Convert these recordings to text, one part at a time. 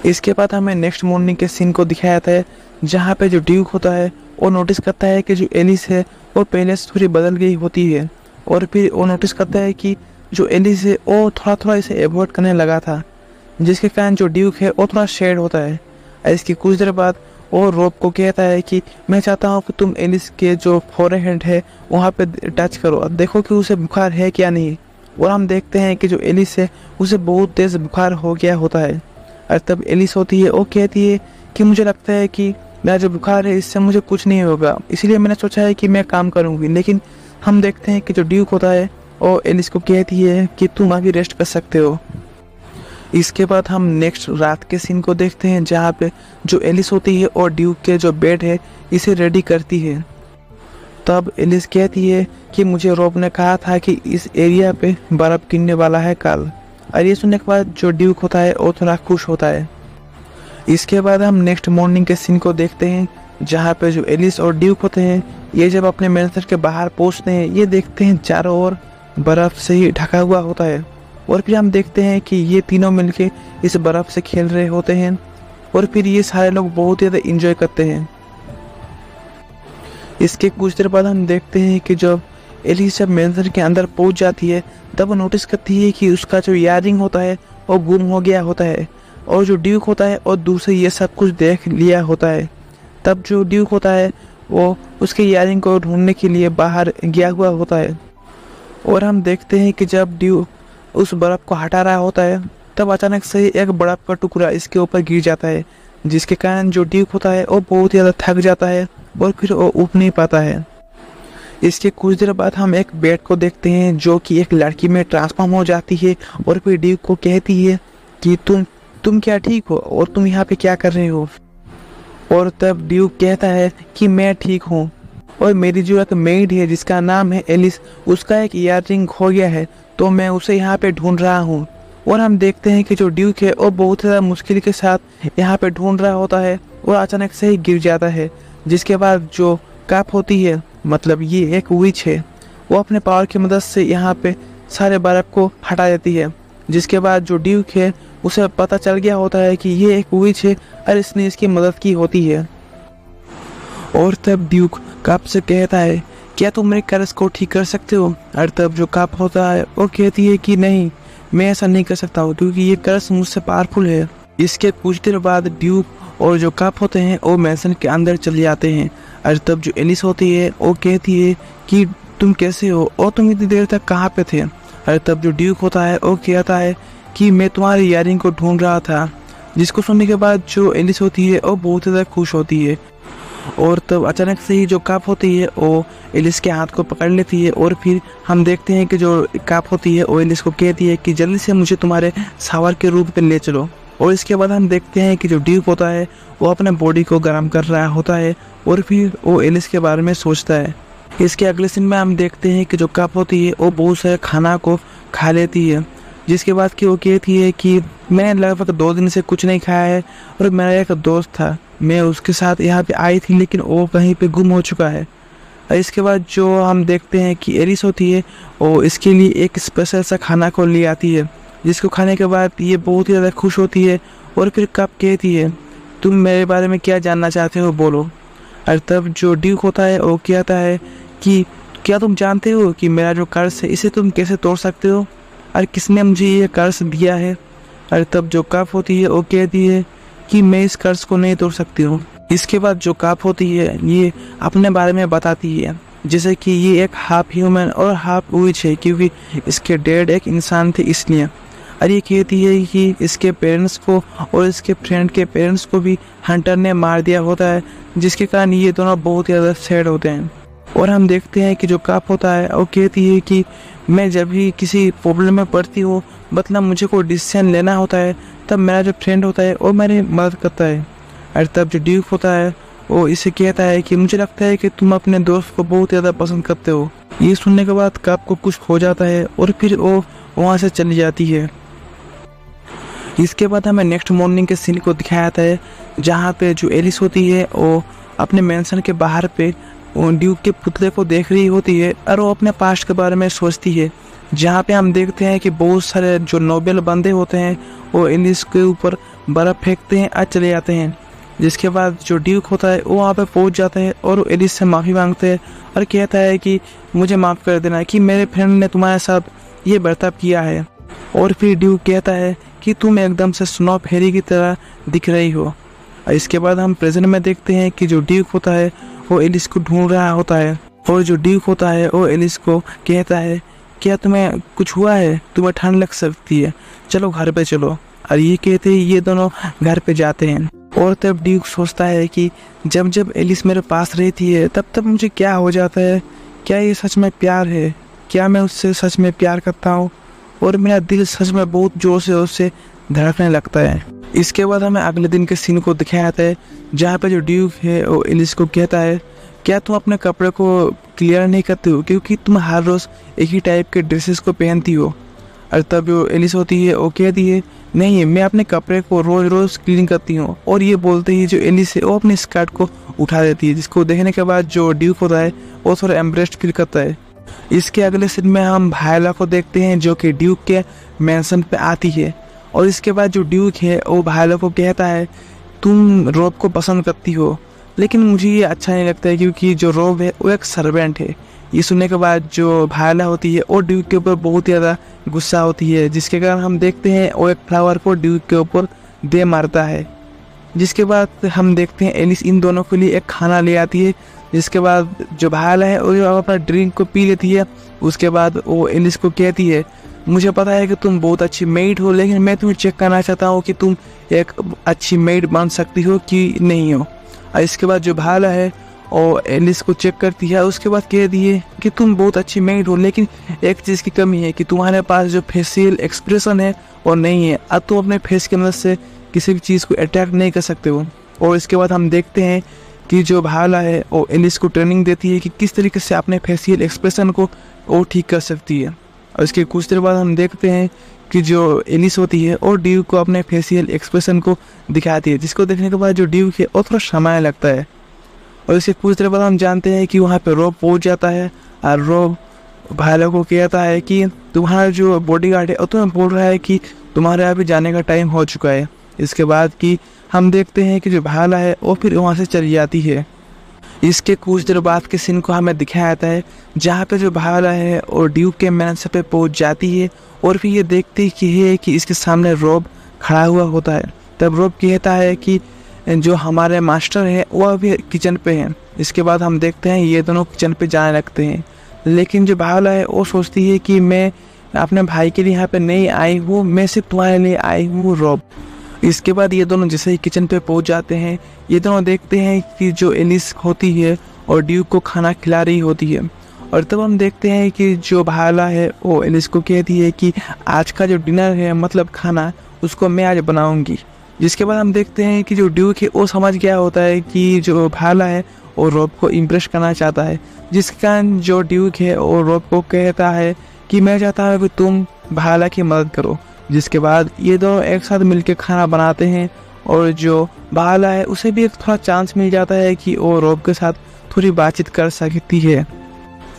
इसके बाद हमें नेक्स्ट मॉर्निंग के सीन को दिखाया जाता है, जहाँ पे जो ड्यूक होता है वो नोटिस करता है कि जो एलिस है वो पहले से थोड़ी बदल गई होती है। और फिर वो नोटिस करता है कि जो एलिस है वो थोड़ा थोड़ा इसे अवॉइड करने लगा था, जिसके कारण जो ड्यूक है वो थोड़ा शेड होता है। और इसकी कुछ देर बाद वो रोब को कहता है कि मैं चाहता हूँ कि तुम एलिस के जो फोरहेड है वहाँ पे टच करो, अब देखो कि उसे बुखार है क्या नहीं। और हम देखते हैं कि जो एलिस है उसे बहुत तेज़ बुखार हो गया होता है। और तब एलिस होती है, वो कहती है कि मुझे लगता है कि मेरा जो बुखार है इससे मुझे कुछ नहीं होगा, इसलिए मैंने सोचा है कि मैं काम करूँगी। लेकिन हम देखते हैं कि जो ड्यूक होता है वो एलिस को कहती है कि तुम अभी रेस्ट कर सकते हो। इसके बाद हम नेक्स्ट रात के सीन को देखते हैं, जहाँ पे जो एलिस होती है और ड्यूक के जो बेड है इसे रेडी करती है। तब एलिस कहती है कि मुझे रोब ने कहा था कि इस एरिया पे बर्फ़ गिरने वाला है कल। और ये सुनने के बाद जो ड्यूक होता है वो थोड़ा खुश होता है। इसके बाद हम नेक्स्ट मॉर्निंग के सीन को देखते हैं, जहाँ पे जो एलिस और ड्यूक होते हैं ये जब अपने मैंशन के बाहर पहुँचते हैं, ये देखते हैं चारों ओर बर्फ़ से ही ढका हुआ होता है। और फिर हम देखते हैं कि ये तीनों मिलके इस बर्फ़ से खेल रहे होते हैं। और फिर ये सारे लोग बहुत ज़्यादा इंजॉय करते हैं। इसके कुछ देर बाद हम देखते हैं कि जब एलिस जब मैंशन के अंदर पहुंच जाती है, तब वो नोटिस करती है कि उसका जो इयररिंग होता है वो गुम हो गया होता है। और जो ड्यूक होता है और दूसरे ये सब कुछ देख लिया होता है। तब जो ड्यूक होता है वो उसके इयररिंग को ढूंढने के लिए बाहर गया हुआ होता है। और हम देखते हैं कि जब ड्यूक उस बर्फ़ को हटा रहा होता है, तब अचानक से एक बर्फ़ का टुकड़ा इसके ऊपर गिर जाता है, जिसके कारण जो ड्यूक होता है वो बहुत ज़्यादा थक जाता है और फिर वो उठ नहीं पाता है। इसके कुछ देर बाद हम एक बेड को देखते हैं जो कि एक लड़की में ट्रांसफॉर्म हो जाती है। और फिर ड्यूक को कहती है कि तुम क्या ठीक हो और तुम यहाँ पे क्या कर रहे हो। और तब ड्यूक कहता है कि मैं ठीक हूँ और मेरी जो एक मेड है जिसका नाम है एलिस, उसका एक इयररिंग खो गया है, तो मैं उसे यहाँ पे ढूंढ रहा हूँ। और हम देखते हैं कि जो ड्यूक है वो बहुत ज़्यादा मुश्किल के साथ यहाँ पे ढूंढ रहा होता है और अचानक से ही गिर जाता है। जिसके बाद जो कप होती है, मतलब ये एक विच है, वो अपने पावर की मदद से यहाँ पे सारे बर्फ़ को हटा देती है। जिसके बाद जो ड्यूक है उसे पता चल गया होता है कि ये एक विच है और इसने इसकी मदद की होती है। और तब ड्यूक कप से कहता है, क्या तुम मेरे कर्ज को ठीक कर सकते हो। और तब जो कप होता है वो कहती है कि नहीं, मैं ऐसा नहीं कर सकता हूँ क्योंकि ये कर्ज मुझसे पावरफुल है। इसके कुछ देर बाद ड्यूक और जो कप होते हैं वो मैंशन के अंदर चले जाते हैं। और तब जो एलिस होती है वो कहती है कि तुम कैसे हो और तुम इतनी देर तक कहाँ पे थे। और तब जो ड्यूक होता है वो कहता है कि मैं तुम्हारी इयररिंग को ढूंढ रहा था। जिसको सुनने के बाद जो एलिस होती है वो बहुत ज़्यादा खुश होती है। और तब अचानक से ही जो कप होती है वो एलिस के हाथ को पकड़ लेती है। और फिर हम देखते हैं कि जो कप होती है वो एलिस को कहती है कि जल्दी से मुझे तुम्हारे सावर के रूप में ले चलो। और इसके बाद हम देखते हैं कि जो ड्यूक होता है वो अपने बॉडी को गर्म कर रहा होता है और फिर वो एलिस के बारे में सोचता है। इसके अगले सीन में हम देखते हैं कि जो कप होती है वो बहुत सारे खाना को खा लेती है। जिसके बाद कि वो कहती है कि मैंने लगभग 2 दिन से कुछ नहीं खाया है और मेरा एक दोस्त था, मैं उसके साथ यहाँ पे आई थी लेकिन वो कहीं पे गुम हो चुका है। और इसके बाद जो हम देखते हैं कि एलिस होती है वो इसके लिए एक स्पेशल सा खाना को ले आती है, जिसको खाने के बाद ये बहुत ही ज़्यादा खुश होती है। और फिर कप कहती है, तुम मेरे बारे में क्या जानना चाहते हो, बोलो। और तब जो ड्यूक होता है वो कहता है कि क्या तुम जानते हो कि मेरा जो कर्ज है इसे तुम कैसे तोड़ सकते हो और किसने मुझे ये कर्ज दिया है। और तब जो कप होती है वो कहती है कि मैं इस कर्ज को नहीं तोड़ सकती हूँ। इसके बाद जो कप होती है ये अपने बारे में बताती है, जैसे कि ये एक हाफ ह्यूमन और हाफ विच है क्योंकि इसके डैड एक इंसान थे इसलिए। और ये कहती है कि इसके पेरेंट्स को और इसके फ्रेंड के पेरेंट्स को भी हंटर ने मार दिया होता है, जिसके कारण ये दोनों बहुत ज़्यादा सैड होते हैं। और हम देखते हैं कि जो कप होता है वो कहती है कि मैं जब भी किसी प्रॉब्लम में पड़ती हूँ, मतलब मुझे कोई डिसीजन लेना होता है, तब मेरा जो फ्रेंड होता है वो मेरी मदद करता है। और तब जो ड्यूक होता है वो इसे कहता है कि मुझे लगता है कि तुम अपने दोस्त को बहुत ज़्यादा पसंद करते हो। ये सुनने के बाद कप को कुछ हो जाता है और फिर वो वहाँ से चली जाती है। इसके बाद हमें नेक्स्ट मॉर्निंग के सीन को दिखाया जाता है, जहाँ पे जो एलिस होती है वो अपने मेंशन के बाहर पे ड्यूक के पुतले को देख रही होती है और वो अपने पास्ट के बारे में सोचती है। जहाँ पे हम देखते हैं कि बहुत सारे जो नोबेल बंदे होते हैं वो एलिस के ऊपर बर्फ़ फेंकते हैं और चले जाते हैं। जिसके बाद जो ड्यूक होता है वो वहाँ पे पहुँच जाता है और वो एलिस से माफ़ी मांगते हैं और कहता है कि मुझे माफ़ कर देना कि मेरे फ्रेंड ने तुम्हारे साथ ये बर्ताव किया है। और फिर ड्यूक कहता है कि तुम एकदम से स्नो फेरी की तरह दिख रही हो। और इसके बाद हम प्रेजेंट में देखते हैं कि जो ड्यूक होता है वो एलिस को ढूंढ रहा होता है और जो ड्यूक होता है वो एलिस को कहता है क्या तुम्हें कुछ हुआ है, तुम्हें ठंड लग सकती है, चलो घर पे चलो। और ये कहते ही ये दोनों घर पे जाते हैं। और तब ड्यूक सोचता है कि जब जब एलिस मेरे पास रहती है तब तब मुझे क्या हो जाता है, क्या ये सच में प्यार है, क्या मैं उससे सच में प्यार करता हूँ। और मेरा दिल सच में बहुत जोर से उससे धड़कने लगता है। इसके बाद हमें अगले दिन के सीन को दिखाया जाता है जहाँ पे जो ड्यूक है वो एलिस को कहता है क्या तुम अपने कपड़े को क्लियर नहीं करते हो क्योंकि तुम हर रोज़ एक ही टाइप के ड्रेसेस को पहनती हो। और तब जो एलिस होती है वो कहती है नहीं, मैं अपने कपड़े को रोज़ रोज़ क्लीन करती हूँ। और ये बोलते ही जो एलिस है वो अपनी स्कर्ट को उठा देती है, जिसको देखने के बाद जो ड्यूक होता है वो थोड़ा एम्ब्रेस्ड फील करता है। इसके अगले सीन में हम वायोला को देखते हैं जो कि ड्यूक के मैंशन पे आती है। और इसके बाद जो ड्यूक है वो वायोला को कहता है तुम रॉब को पसंद करती हो, लेकिन मुझे ये अच्छा नहीं लगता है क्योंकि जो रॉब है वो एक सर्वेंट है। ये सुनने के बाद जो वायोला होती है वो ड्यूक के ऊपर बहुत ज़्यादा गुस्सा होती है, जिसके कारण हम देखते हैं वो एक फ्लावर को ड्यूक के ऊपर दे मारता है। जिसके बाद हम देखते हैं एलिस इन दोनों के लिए एक खाना ले आती है। जिसके बाद जो वायोला है वो अपना ड्रिंक को पी लेती है। उसके बाद वो एलिस को कहती है मुझे पता है कि तुम बहुत अच्छी मेड हो, लेकिन मैं तुम्हें चेक करना चाहता हूँ कि तुम एक अच्छी मेड बन सकती हो कि नहीं हो। और इसके बाद जो वायोला है और एलिस को चेक करती है। उसके बाद कहती है कि तुम बहुत अच्छी मेड हो, लेकिन एक चीज़ की कमी है कि तुम्हारे पास जो फेशियल एक्सप्रेशन है वो नहीं है। अब तुम अपने फेस की मदद से किसी भी चीज़ को अटैक नहीं कर सकते हो। और इसके बाद हम देखते हैं कि जो वायोला है वो एलिस को ट्रेनिंग देती है कि किस तरीके से अपने फेशियल एक्सप्रेशन को वो ठीक कर सकती है। और इसके कुछ देर बाद हम देखते हैं कि जो एलिस होती है और ड्यूक को अपने फेशियल एक्सप्रेशन को दिखाती है, जिसको देखने के बाद जो ड्यूक है वो थोड़ा समय लगता है। और इसके कुछ देर बाद हम जानते हैं कि वहाँ पे रॉब पहुँच जाता है और रॉब वायोला को कहता है कि तुम्हारा जो बॉडीगार्ड है वो तुम्हें बोल रहा है कि तुम्हारे अभी जाने का टाइम हो चुका है। इसके बाद कि हम देखते हैं कि जो वायोला है वो फिर वहाँ से चली जाती है। इसके कुछ देर बाद के सीन को हमें दिखाया जाता है जहाँ पे जो वायोला है और ड्यूक के मैंशन पे पहुँच जाती है और फिर ये देखती है कि इसके सामने रॉब खड़ा हुआ होता है। तब रॉब कहता है कि जो हमारे मास्टर है वो अभी किचन पे हैं। इसके बाद हम देखते हैं ये दोनों किचन पे जाने लगते हैं, लेकिन जो वायोला है वो सोचती है कि मैं अपने भाई के लिए यहाँ पे नहीं आई हूँ, मैं सिर्फ तुम्हारे लिए आई हूँ रॉब। इसके बाद ये दोनों जैसे ही किचन पे पहुंच जाते हैं ये दोनों देखते हैं कि जो एलिस होती है और ड्यूक को खाना खिला रही होती है। और तब हम देखते हैं कि जो वायोला है वो एलिस को कहती है कि आज का जो डिनर है मतलब खाना उसको मैं आज बनाऊंगी। जिसके बाद हम देखते हैं कि जो ड्यूक है वो समझ गया होता है कि जो वायोला है वो रॉब को इम्प्रेस करना चाहता है, जिसके कारण जो ड्यूक है वो रॉब को कहता है कि मैं चाहता हूँ कि तुम वायोला की मदद करो। जिसके बाद ये दोनों एक साथ मिलकर खाना बनाते हैं और जो वायोला है उसे भी एक थोड़ा चांस मिल जाता है कि वो रॉब के साथ थोड़ी बातचीत कर सकती है।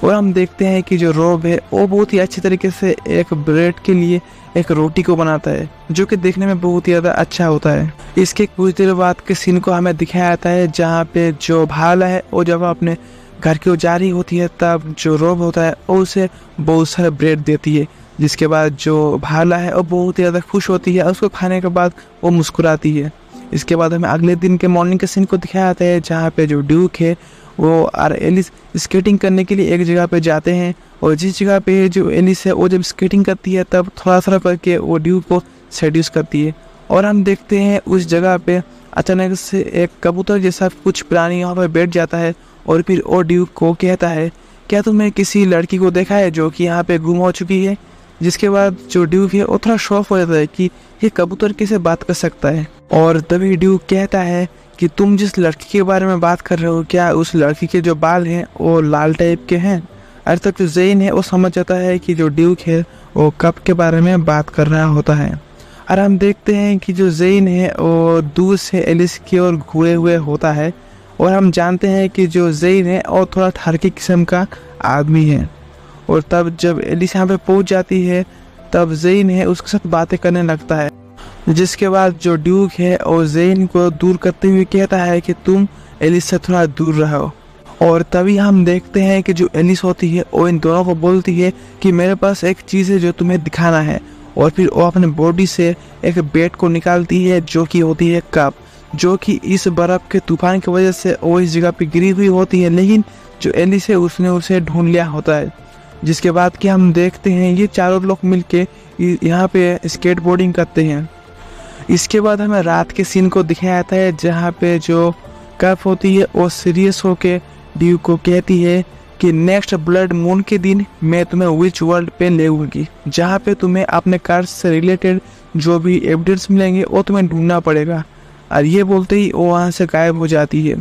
और हम देखते हैं कि जो रॉब है वो बहुत ही अच्छे तरीके से एक ब्रेड के लिए एक रोटी को बनाता है जो कि देखने में बहुत ही ज़्यादा अच्छा होता है। इसके कुछ देर बाद के सीन को हमें दिखाया जाता है जहाँ पे जो वायोला है वो जब अपने घर की ओर जा रही होती है तब जो रॉब होता है वो उसे बहुत सारे ब्रेड देती है। जिसके बाद जो वायोला है वो बहुत ही ज़्यादा खुश होती है और उसको खाने के बाद वो मुस्कुराती है। इसके बाद हमें अगले दिन के मॉर्निंग के सीन को दिखाया जाता है जहाँ पे जो ड्यूक है वो और एलिस स्केटिंग करने के लिए एक जगह पे जाते हैं। और जिस जगह पे जो एलिस है वो जब स्केटिंग करती है तब थोड़ा थोड़ा करके वो ड्यूक को सेड्यूस करती है। और हम देखते हैं उस जगह पे अचानक से एक कबूतर जैसा कुछ प्राणी यहाँ पर बैठ जाता है और फिर वो ड्यूक को कहता है क्या तुमने किसी लड़की को देखा है जो कि यहाँ पे गुम हो चुकी है। जिसके बाद जो ड्यूक है वो थोड़ा शॉक हो जाता है कि ये कबूतर कैसे बात कर सकता है। और तभी ड्यूक कहता है कि तुम जिस लड़की के बारे में बात कर रहे हो क्या उस लड़की के जो बाल हैं वो लाल टाइप के हैं। अरे तक जो ज़ेन है वो समझ जाता है कि जो ड्यूक है वो कब के बारे में बात कर रहा होता है। और हम देखते हैं कि जो ज़ेन है वो दूर से एलिस की ओर घूरे हुए होता है और हम जानते हैं कि जो ज़ेन है वो थोड़ा ठरकी किस्म का आदमी है। और तब जब एलिस यहाँ पे पहुँच जाती है तब ज़ेन है उसके साथ बातें करने लगता है जिसके बाद जो ड्यूक है और जेन को दूर करते हुए कहता है कि तुम एलिस से थोड़ा दूर रहो। और तभी हम देखते हैं कि जो एलिस होती है वो इन दोनों को बोलती है कि मेरे पास एक चीज़ है जो तुम्हें दिखाना है। और फिर वो अपने बॉडी से एक बेट को निकालती है जो कि होती है कप, जो कि इस बर्फ़ के तूफान की वजह से वो इस जगह पे गिरी हुई होती है, लेकिन जो एलिस है उसने उसे ढूंढ लिया होता है। जिसके बाद कि हम देखते हैं ये चारों लोग मिलके यहाँ पे स्केटबोर्डिंग करते हैं। इसके बाद हमें रात के सीन को दिखाया जाता है जहाँ पे जो कप होती है वो सीरियस होके ड्यूक को कहती है कि नेक्स्ट ब्लड मून के दिन मैं तुम्हें विच वर्ल्ड पे ले जाऊंगी, जहाँ पे तुम्हें अपने कार्ड से रिलेटेड जो भी एविडेंस मिलेंगे वो तुम्हें ढूंढना पड़ेगा। और ये बोलते ही वो वहाँ से गायब हो जाती है।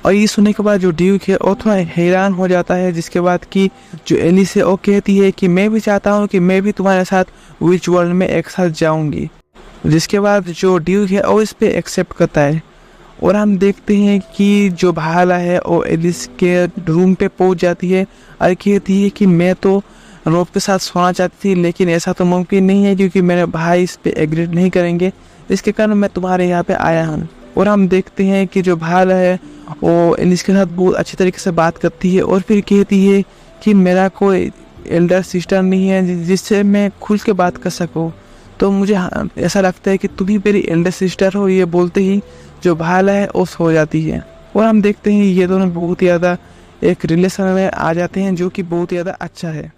और ये सुनने के बाद जो ड्यूक है वो थोड़ा हैरान हो जाता है। जिसके बाद कि जो एलिस है वो कहती है कि मैं भी चाहता हूँ कि मैं भी तुम्हारे साथ विच वर्ल्ड में एक साथ जाऊँगी। जिसके बाद जो ड्यूक है वो इस पे एक्सेप्ट करता है। और हम देखते हैं कि जो भाला है वो एलिस के रूम पे पहुंच जाती है और कहती है कि मैं तो रोब के साथ सोना चाहती थी, लेकिन ऐसा तो मुमकिन नहीं है क्योंकि मेरे भाई इस पे एग्री नहीं करेंगे, इसके कारण मैं तुम्हारे यहाँ पे आया हूँ। और हम देखते हैं कि जो भाला है वो एलिस के साथ बहुत अच्छी तरीके से बात करती है और फिर कहती है कि मेरा कोई एल्डर सिस्टर नहीं है जिससे मैं खुल के बात कर सकूँ, तो मुझे ऐसा लगता है कि तुम ही मेरी एल्डर सिस्टर हो। ये बोलते ही जो भाला है वो सो जाती है। और हम देखते हैं ये दोनों बहुत ही ज़्यादा एक रिलेशन में आ जाते हैं जो कि बहुत ही ज़्यादा अच्छा है।